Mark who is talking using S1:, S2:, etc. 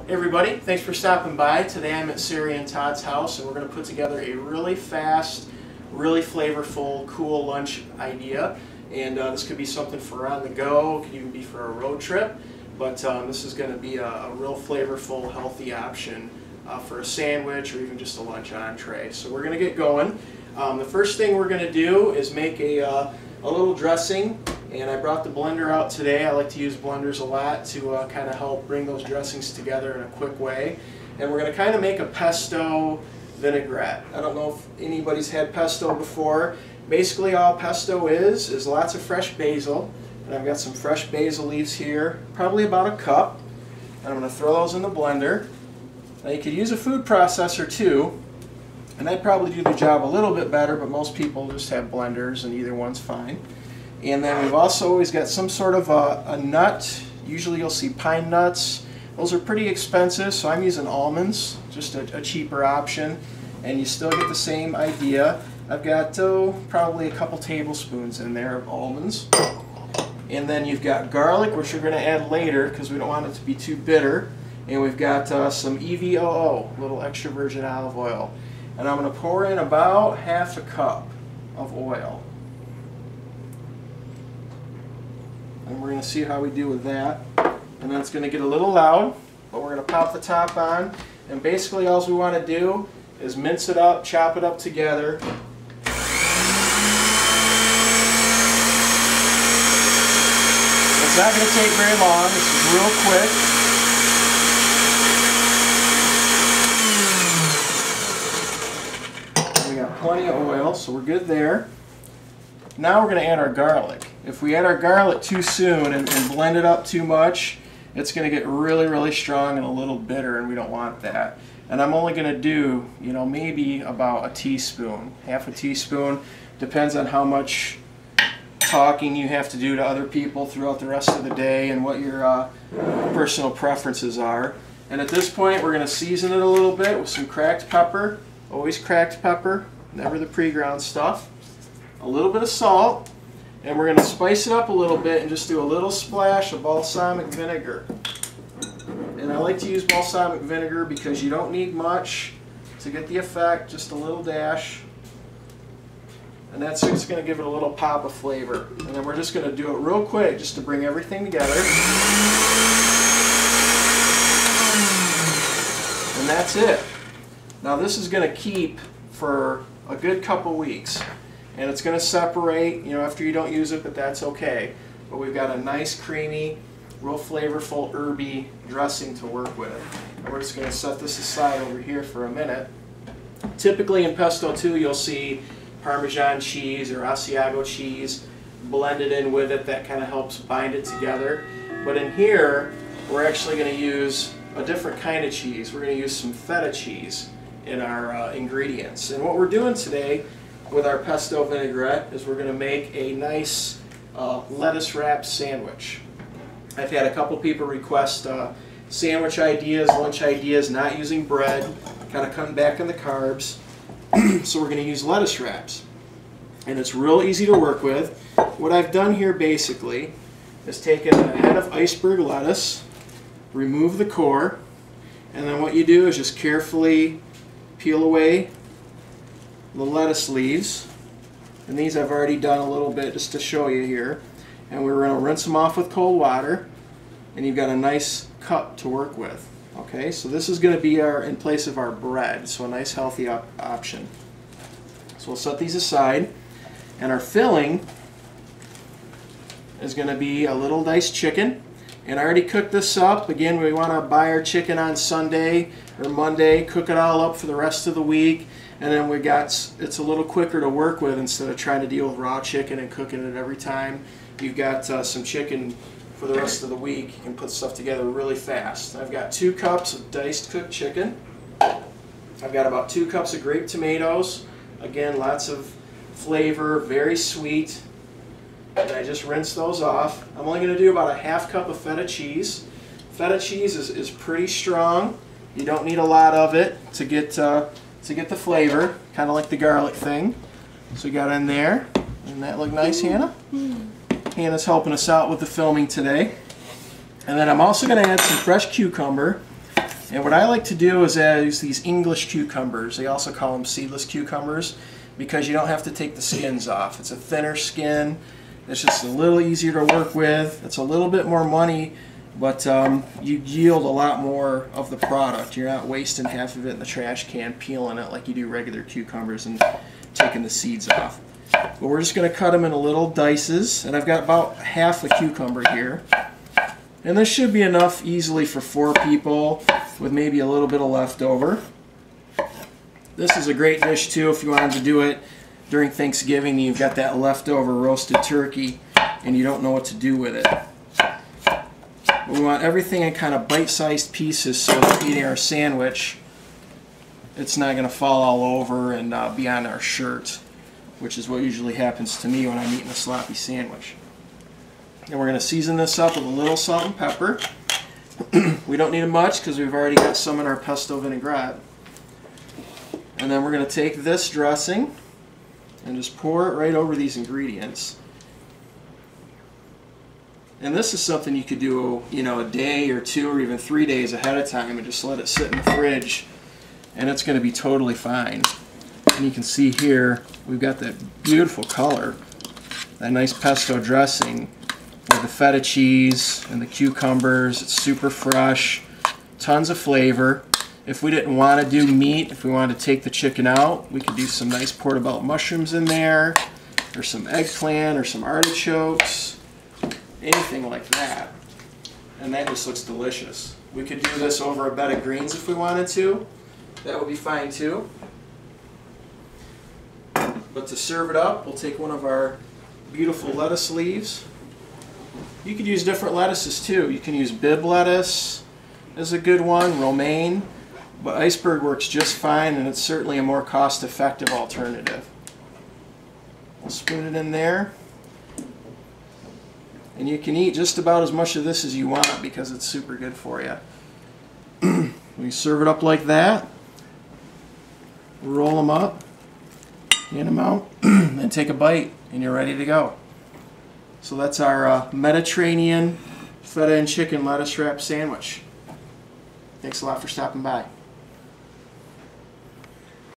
S1: Hey everybody, thanks for stopping by. Today I'm at Sari and Todd's house and we're going to put together a really fast, really flavorful, cool lunch idea. And this could be something for on the go, it could even be for a road trip. But this is going to be a real flavorful, healthy option for a sandwich or even just a lunch entree. So we're going to get going. The first thing we're going to do is make a little dressing. And I brought the blender out today. I like to use blenders a lot to kind of help bring those dressings together in a quick way. And we're going to kind of make a pesto vinaigrette. I don't know if anybody's had pesto before. Basically all pesto is lots of fresh basil. And I've got some fresh basil leaves here, probably about a cup. And I'm going to throw those in the blender. Now you could use a food processor too. And I'd probably do the job a little bit better, but most people just have blenders and either one's fine. And then we've also always got some sort of a nut. Usually you'll see pine nuts. Those are pretty expensive, so I'm using almonds, just a cheaper option. And you still get the same idea. I've got probably a couple tablespoons in there of almonds. And then you've got garlic, which we're going to add later because we don't want it to be too bitter. And we've got some EVOO, little extra virgin olive oil. And I'm going to pour in about half a cup of oil. And we're going to see how we do with that. And then it's going to get a little loud, but we're going to pop the top on. And basically all we want to do is mince it up, chop it up together. It's not going to take very long. This is real quick. And we got plenty of oil, so we're good there. Now we're going to add our garlic. If we add our garlic too soon and blend it up too much, it's going to get really, really strong and a little bitter, and we don't want that. And I'm only going to do, maybe about a teaspoon, half a teaspoon. Depends on how much talking you have to do to other people throughout the rest of the day and what your personal preferences are. And at this point, we're going to season it a little bit with some cracked pepper. Always cracked pepper, never the pre-ground stuff. A little bit of salt, and we're going to spice it up a little bit and just do a little splash of balsamic vinegar. And I like to use balsamic vinegar because you don't need much to get the effect, just a little dash. And that's just going to give it a little pop of flavor. And then we're just going to do it real quick just to bring everything together. And that's it. Now this is going to keep for a good couple weeks. And it's going to separate, after you don't use it, but that's okay. But we've got a nice, creamy, real flavorful, herby dressing to work with. And we're just going to set this aside over here for a minute. Typically in pesto too, you'll see Parmesan cheese or Asiago cheese blended in with it. That kind of helps bind it together. But in here, we're actually going to use a different kind of cheese. We're going to use some feta cheese in our ingredients. And what we're doing today with our pesto vinaigrette is we're going to make a nice lettuce wrapped sandwich. I've had a couple people request sandwich ideas, lunch ideas, not using bread, kind of cutting back on the carbs. So we're going to use lettuce wraps. And it's real easy to work with. What I've done here basically is taken a head of iceberg lettuce, remove the core, and then what you do is just carefully peel away the lettuce leaves, and these I've already done a little bit just to show you here, and we're going to rinse them off with cold water, and you've got a nice cup to work with. Okay, so this is going to be in place of our bread, so a nice healthy option. So we'll set these aside, and our filling is going to be a little diced chicken. And I already cooked this up. Again, we want to buy our chicken on Sunday or Monday, cook it all up for the rest of the week. And then it's a little quicker to work with instead of trying to deal with raw chicken and cooking it every time. You've got some chicken for the rest of the week. You can put stuff together really fast. I've got 2 cups of diced cooked chicken. I've got about 2 cups of grape tomatoes. Again, lots of flavor, very sweet. And I just rinse those off. I'm only going to do about a half cup of feta cheese. Feta cheese is pretty strong. You don't need a lot of it to get the flavor, kind of like the garlic thing. So we got in there. Doesn't that look nice, Hannah? Hannah's helping us out with the filming today. And then I'm also going to add some fresh cucumber. And what I like to do is use these English cucumbers. They also call them seedless cucumbers because you don't have to take the skins off. It's a thinner skin. It's just a little easier to work with. It's a little bit more money, but you yield a lot more of the product. You're not wasting half of it in the trash can, peeling it like you do regular cucumbers and taking the seeds off. But we're just going to cut them into little dices, and I've got about half a cucumber here. And this should be enough easily for 4 people with maybe a little bit of leftover. This is a great dish too if you wanted to do it during Thanksgiving and you've got that leftover roasted turkey and you don't know what to do with it. But we want everything in kind of bite-sized pieces so that eating our sandwich, it's not going to fall all over and be on our shirt, which is what usually happens to me when I'm eating a sloppy sandwich. And we're going to season this up with a little salt and pepper. We don't need much because we've already got some in our pesto vinaigrette. And then we're going to take this dressing and just pour it right over these ingredients. And this is something you could do, you know, a day or 2 or even 3 days ahead of time and just let it sit in the fridge, and it's going to be totally fine. And you can see here we've got that beautiful color, that nice pesto dressing with the feta cheese and the cucumbers. It's super fresh, tons of flavor. If we didn't want to do meat, if we wanted to take the chicken out, we could do some nice portobello mushrooms in there, or some eggplant, or some artichokes, anything like that. And that just looks delicious. We could do this over a bed of greens if we wanted to. That would be fine too. But to serve it up, we'll take one of our beautiful lettuce leaves. You could use different lettuces too. You can use Bib lettuce is a good one, romaine, but iceberg works just fine, and it's certainly a more cost-effective alternative. We'll spoon it in there, and you can eat just about as much of this as you want because it's super good for you. We serve it up like that, roll them up, hand them out, and take a bite, and you're ready to go. So that's our Mediterranean feta and chicken lettuce wrap sandwich. Thanks a lot for stopping by.